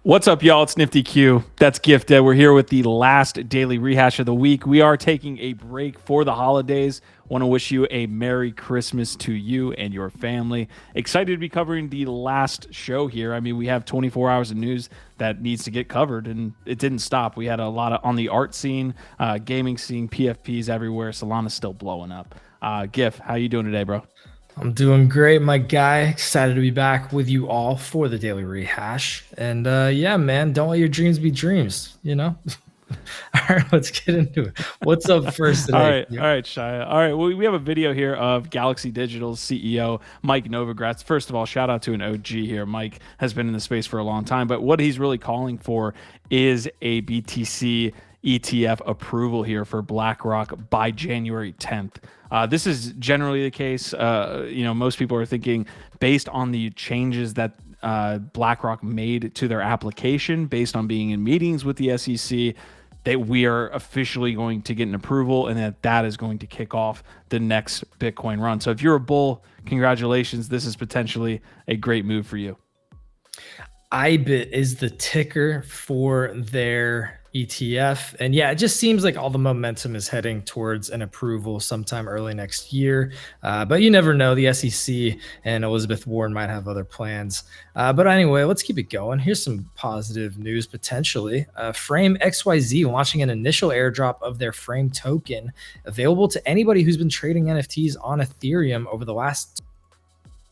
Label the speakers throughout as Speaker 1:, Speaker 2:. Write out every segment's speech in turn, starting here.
Speaker 1: What's up, y'all? It's Nifty Q. That's Gifted. We're here with the last daily rehash of the week. We are taking a break for the holidays. Want to wish you a Merry Christmas to you and your family. Excited to be covering the last show here. I mean, we have 24 hours of news that needs to get covered, and it didn't stop. We had a lot on the art scene, gaming scene, PFPs everywhere. Solana's still blowing up. Gif, how you doing today, bro?
Speaker 2: I'm doing great, my guy. Excited to be back with you all for the daily rehash. And yeah, man, don't let your dreams be dreams, you know? All right, let's get into it. What's up first today?
Speaker 1: All right, Shia. All right, well, we have a video here of Galaxy Digital's CEO, Mike Novogratz. First of all, shout out to an OG here. Mike has been in the space for a long time, but what he's really calling for is a BTC ETF approval here for BlackRock by January 10th. This is generally the case. Most people are thinking based on the changes that BlackRock made to their application, based on being in meetings with the SEC, that we are officially going to get an approval and that is going to kick off the next Bitcoin run. So if you're a bull, congratulations. This is potentially a great move for you.
Speaker 2: IBIT is the ticker for their ETF. And yeah, it just seems like all the momentum is heading towards an approval sometime early next year. But you never know. The SEC and Elizabeth Warren might have other plans. But anyway, let's keep it going. Here's some positive news potentially. Frame XYZ launching an initial airdrop of their Frame token available to anybody who's been trading NFTs on Ethereum over the last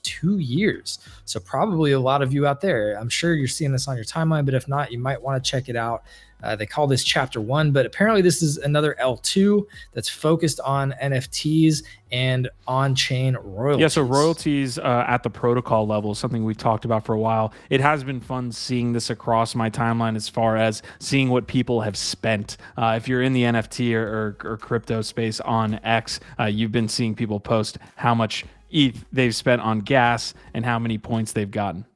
Speaker 2: 2 years. So probably a lot of you out there, I'm sure you're seeing this on your timeline, but if not, you might want to check it out. They call this chapter 1, but apparently this is another L2 that's focused on NFTs and on-chain royalties.
Speaker 1: Yeah, so royalties at the protocol level is something we've talked about for a while. It has been fun seeing this across my timeline as far as seeing what people have spent. If you're in the NFT or crypto space on X, you've been seeing people post how much ETH they've spent on gas and how many points they've gotten.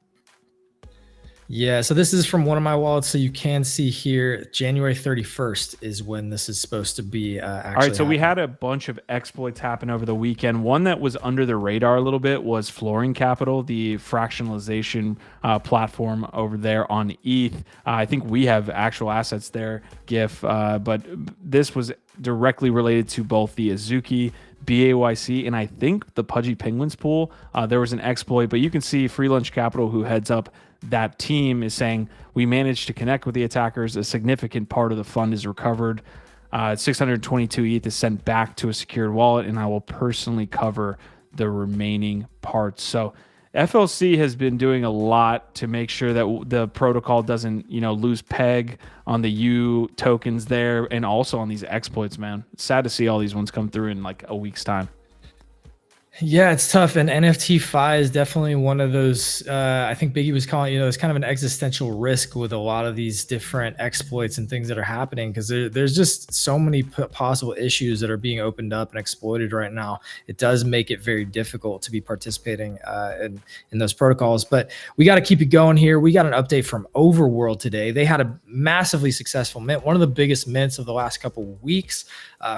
Speaker 2: Yeah, so this is from one of my wallets. So you can see here, January 31st is when this is supposed to be actually.
Speaker 1: All right, so we had a bunch of exploits happen over the weekend. One that was under the radar a little bit was Flooring Capital, the fractionalization platform over there on ETH. I think we have actual assets there, GIF, but this was directly related to both the Azuki, BAYC, and I think the Pudgy Penguins pool. There was an exploit, but you can see Free Lunch Capital, who heads up that team, is saying we managed to connect with the attackers. A significant part of the fund is recovered. 622 ETH is sent back to a secured wallet, and I will personally cover the remaining parts. So FLC has been doing a lot to make sure that the protocol doesn't, lose peg on the U tokens there, and also on these exploits, man. It's sad to see all these ones come through in like a week's time.
Speaker 2: Yeah, it's tough. And NFT Fi is definitely one of those, I think Biggie was calling, it's kind of an existential risk with a lot of these different exploits and things that are happening, because there's just so many possible issues that are being opened up and exploited right now. It does make it very difficult to be participating in those protocols. But we got to keep it going here. We got an update from Overworld today. They had a massively successful mint, one of the biggest mints of the last couple of weeks.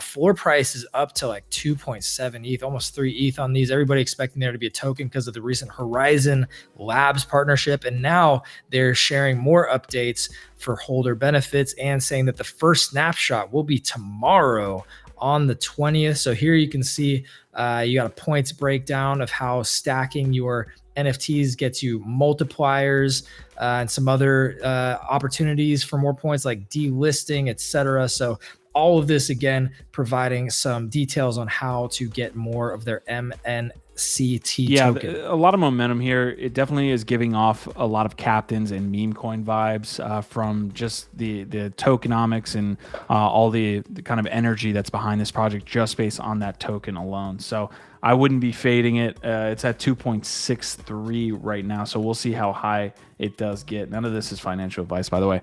Speaker 2: Floor price is up to like 2.7 ETH, almost 3 ETH on these. Everybody expecting there to be a token because of the recent Horizon Labs partnership. And now they're sharing more updates for holder benefits and saying that the first snapshot will be tomorrow on the 20th. So here you can see you got a points breakdown of how stacking your NFTs gets you multipliers and some other opportunities for more points like delisting, etc. So all of this, again, providing some details on how to get more of their MNCT token.
Speaker 1: A lot of momentum here. It definitely is giving off a lot of captains and meme coin vibes from just the tokenomics and all the kind of energy that's behind this project just based on that token alone. So I wouldn't be fading it. It's at 2.63 right now, so we'll see how high it does get. None of this is financial advice, by the way.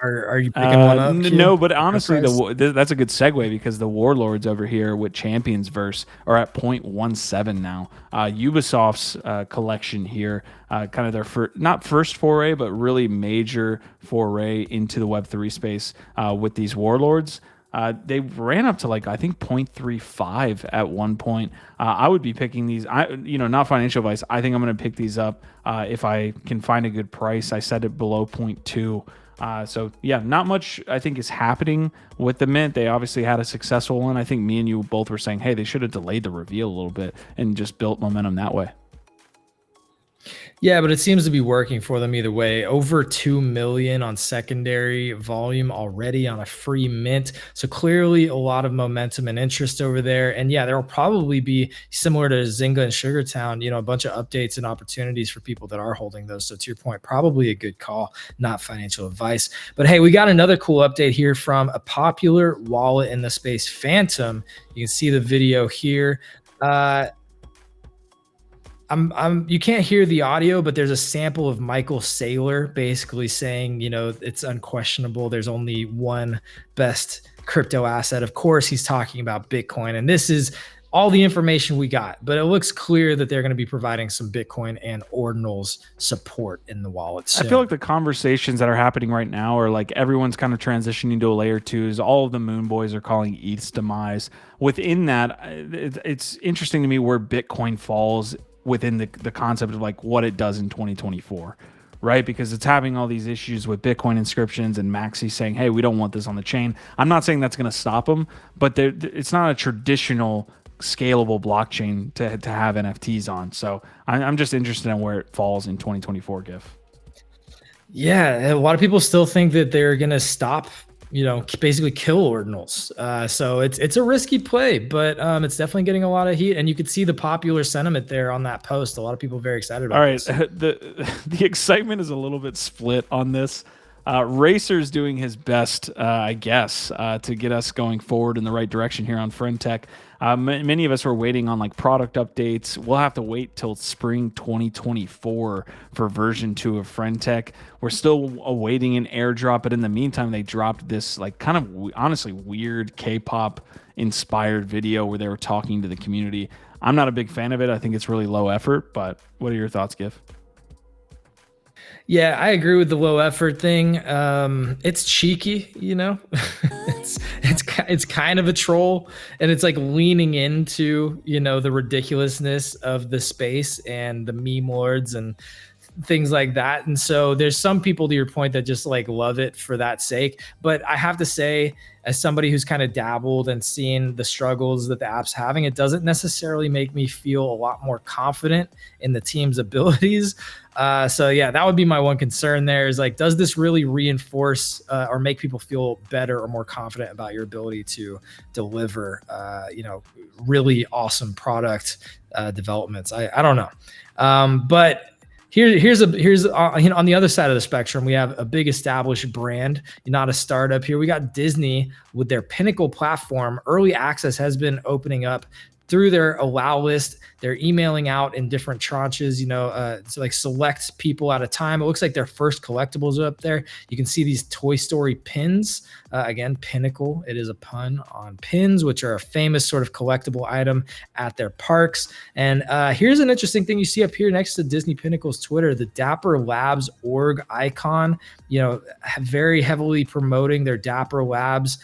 Speaker 2: Are you picking one up?
Speaker 1: No, but honestly, that's a good segue because the Warlords over here with ChampionsVerse are at 0.17 now. Ubisoft's collection here, kind of their not first foray, but really major foray into the Web3 space with these Warlords. They ran up to like, I think 0.35 at one point. I would be picking these. Not financial advice. I think I'm going to pick these up if I can find a good price. I set it below 0.2. So yeah, not much I think is happening with the mint. They obviously had a successful one. I think me and you both were saying, hey, they should have delayed the reveal a little bit and just built momentum that way.
Speaker 2: Yeah, but it seems to be working for them either way. Over 2 million on secondary volume already on a free mint. So clearly a lot of momentum and interest over there. And yeah, there will probably be similar to Zynga and Sugartown, a bunch of updates and opportunities for people that are holding those. So to your point, probably a good call, not financial advice. But hey, we got another cool update here from a popular wallet in the space, Phantom. You can see the video here. You can't hear the audio, but there's a sample of Michael Saylor basically saying, it's unquestionable. There's only one best crypto asset. Of course, he's talking about Bitcoin, and this is all the information we got, but it looks clear that they're going to be providing some Bitcoin and ordinals support in the wallet soon.
Speaker 1: I feel like the conversations that are happening right now are like everyone's kind of transitioning to a layer 2s. All of the moon boys are calling ETH's demise. Within that, it's interesting to me where Bitcoin falls within the concept of like what it does in 2024, right? Because it's having all these issues with Bitcoin inscriptions and Maxi saying, hey, we don't want this on the chain. I'm not saying that's going to stop them, but it's not a traditional scalable blockchain to have NFTs on. So I'm just interested in where it falls in 2024, GIF.
Speaker 2: Yeah, a lot of people still think that they're going to stop, basically kill ordinals. So it's a risky play, but it's definitely getting a lot of heat. And you could see the popular sentiment there on that post. A lot of people are very excited about this.
Speaker 1: All right, the excitement is a little bit split on this. Racer's doing his best, I guess, to get us going forward in the right direction here on FriendTech. Many of us were waiting on like product updates. We'll have to wait till spring 2024 for version 2 of FriendTech. We're still awaiting an airdrop, but in the meantime, they dropped this like kind of honestly weird K-pop inspired video where they were talking to the community. I'm not a big fan of it. I think it's really low effort, but what are your thoughts, GIF?
Speaker 2: Yeah, I agree with the low effort thing. It's cheeky, it's kind of a troll, and it's like leaning into, the ridiculousness of the space and the meme lords and things like that. And so there's some people, to your point, that just like love it for that sake. But I have to say, as somebody who's kind of dabbled and seen the struggles that the app's having, it doesn't necessarily make me feel a lot more confident in the team's abilities. So yeah, that would be my one concern there is like, does this really reinforce or make people feel better or more confident about your ability to deliver, really awesome product developments? I don't know. But here's on the other side of the spectrum, we have a big established brand, not a startup here. We got Disney with their Pinnacle platform. Early access has been opening up through their allow list. They're emailing out in different tranches, to like select people at a time. It looks like their first collectibles are up there. You can see these Toy Story pins. Again, Pinnacle, it is a pun on pins, which are a famous sort of collectible item at their parks. And here's an interesting thing you see up here next to Disney Pinnacle's Twitter, the Dapper Labs org icon, very heavily promoting their Dapper Labs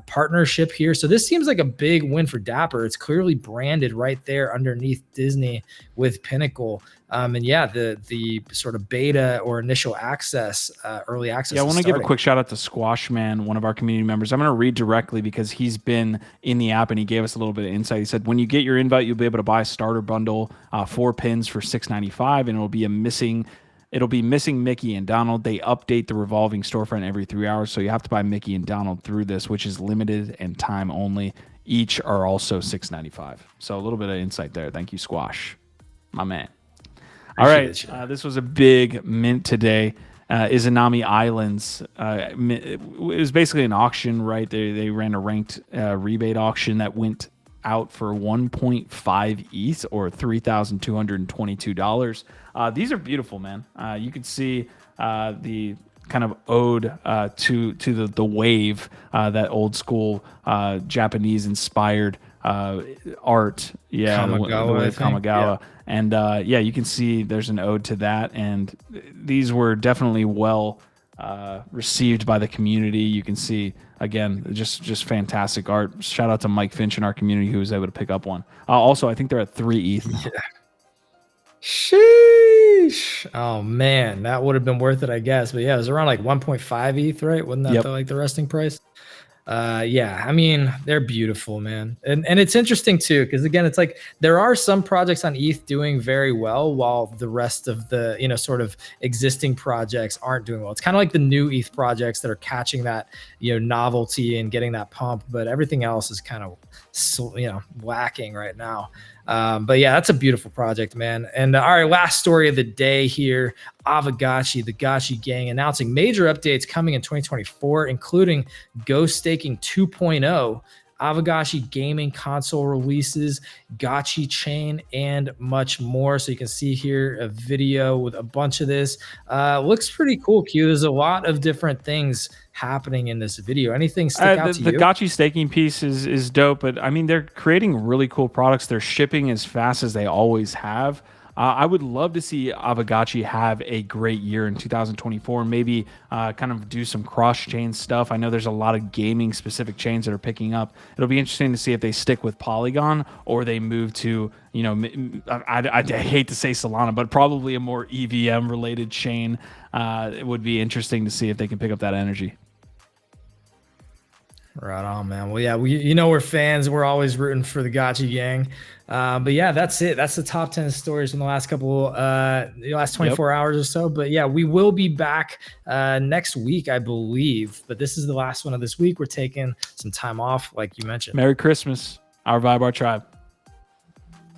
Speaker 2: partnership here. So this seems like a big win for Dapper. It's clearly branded right there underneath Disney with Pinnacle. And yeah, the sort of beta or initial access, early access.
Speaker 1: Yeah, I want to give a quick shout out to Squash Man, one of our community members. I'm going to read directly because he's been in the app and he gave us a little bit of insight. He said, when you get your invite, you'll be able to buy a starter bundle, 4 pins for $6.95, and it'll be missing Mickey and Donald. They update the revolving storefront every 3 hours, so you have to buy Mickey and Donald through this, which is limited and time only. Each are also $6.95. So a little bit of insight there. Thank you, Squash, my man. All right, this was a big mint today. Izanami Islands. It was basically an auction, right? They ran a ranked rebate auction that went out for 1.5 ETH or $3,222. These are beautiful, man. You can see the kind of ode to the wave, that old school Japanese inspired art. Yeah,
Speaker 2: Kamigawa,
Speaker 1: the wave Kamigawa. Yeah. And you can see there's an ode to that. And these were definitely well received by the community. You can see again, just fantastic art. Shout out to Mike Finch in our community who was able to pick up one. Also, I think they're at 3 ETH now.
Speaker 2: Yeah. Sheesh. Oh man, that would have been worth it, I guess. But yeah, it was around like 1.5 ETH, right? Wasn't that like the resting price? Yeah, I mean, they're beautiful, man. And it's interesting too, because again, it's like there are some projects on ETH doing very well while the rest of the, sort of existing projects aren't doing well. It's kind of like the new ETH projects that are catching that, novelty and getting that pump, but everything else is kind of, lacking right now. But yeah, that's a beautiful project, man. And all right, last story of the day here. Aavegotchi, the Gotchi gang, announcing major updates coming in 2024, including Ghost Staking 2.0, Aavegotchi gaming console releases, Gotchi chain, and much more. So you can see here a video with a bunch of this. Looks pretty cool, Q. There's a lot of different things happening in this video. Anything stick out to you?
Speaker 1: The Gotchi staking piece is dope, but I mean, they're creating really cool products. They're shipping as fast as they always have. I would love to see Aavegotchi have a great year in 2024. Maybe kind of do some cross-chain stuff. I know there's a lot of gaming-specific chains that are picking up. It'll be interesting to see if they stick with Polygon or they move to, I hate to say Solana, but probably a more EVM-related chain. It would be interesting to see if they can pick up that energy.
Speaker 2: Right on, man. Well, yeah, we're fans. We're always rooting for the Gotchi gang. But yeah, that's it. That's the top 10 stories from the last last 24 hours or so. But yeah, we will be back next week, I believe. But this is the last one of this week. We're taking some time off, like you mentioned.
Speaker 1: Merry Christmas, our Vibe, our tribe.